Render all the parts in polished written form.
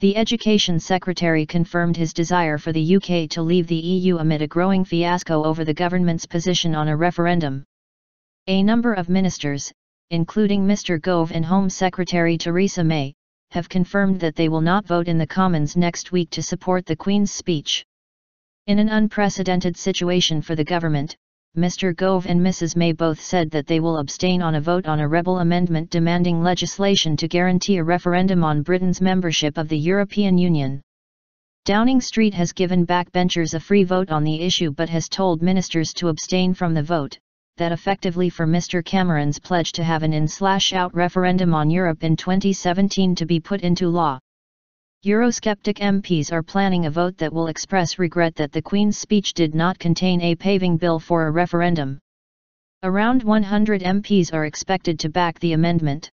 The Education Secretary confirmed his desire for the UK to leave the EU amid a growing fiasco over the government's position on a referendum. A number of ministers, including Mr. Gove and Home Secretary Theresa May, have confirmed that they will not vote in the Commons next week to support the Queen's speech. In an unprecedented situation for the government, Mr. Gove and Mrs. May both said that they will abstain on a vote on a rebel amendment demanding legislation to guarantee a referendum on Britain's membership of the European Union. Downing Street has given backbenchers a free vote on the issue but has told ministers to abstain from the vote, that effectively for Mr. Cameron's pledge to have an in/out referendum on Europe in 2017 to be put into law. Eurosceptic MPs are planning a vote that will express regret that the Queen's speech did not contain a paving bill for a referendum. Around 100 MPs are expected to back the amendment.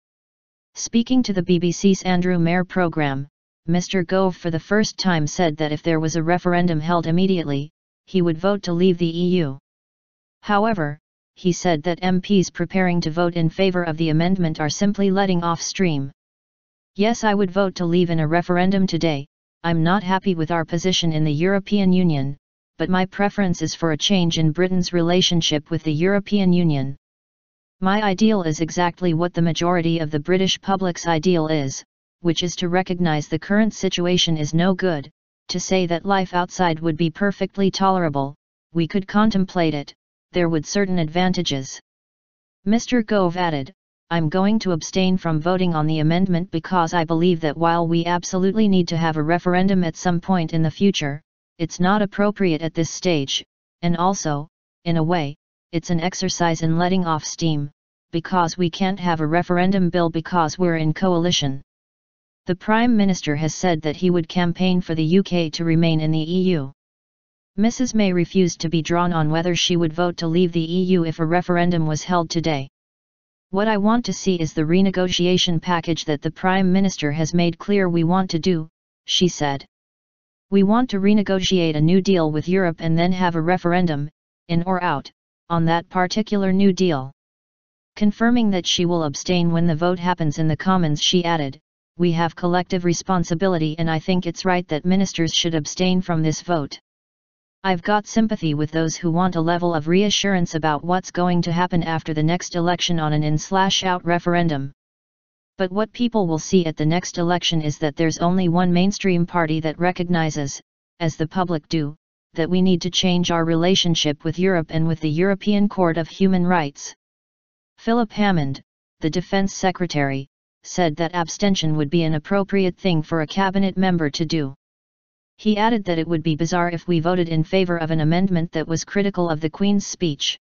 Speaking to the BBC's Andrew Marr programme, Mr. Gove for the first time said that if there was a referendum held immediately, he would vote to leave the EU. However, he said that MPs preparing to vote in favour of the amendment are simply letting off steam. Yes, I would vote to leave in a referendum today. I'm not happy with our position in the European Union, but my preference is for a change in Britain's relationship with the European Union. My ideal is exactly what the majority of the British public's ideal is, which is to recognise the current situation is no good, to say that life outside would be perfectly tolerable, we could contemplate it, there would certain advantages. Mr. Gove added, I'm going to abstain from voting on the amendment because I believe that while we absolutely need to have a referendum at some point in the future, it's not appropriate at this stage, and also, in a way, it's an exercise in letting off steam, because we can't have a referendum bill because we're in coalition. The Prime Minister has said that he would campaign for the UK to remain in the EU. Mrs. May refused to be drawn on whether she would vote to leave the EU if a referendum was held today. What I want to see is the renegotiation package that the Prime Minister has made clear we want to do, she said. We want to renegotiate a new deal with Europe and then have a referendum, in or out, on that particular new deal. Confirming that she will abstain when the vote happens in the Commons, she added, we have collective responsibility and I think it's right that ministers should abstain from this vote. I've got sympathy with those who want a level of reassurance about what's going to happen after the next election on an in/out referendum. But what people will see at the next election is that there's only one mainstream party that recognizes, as the public do, that we need to change our relationship with Europe and with the European Court of Human Rights. Philip Hammond, the Defence Secretary, said that abstention would be an appropriate thing for a cabinet member to do. He added that it would be bizarre if we voted in favour of an amendment that was critical of the Queen's speech.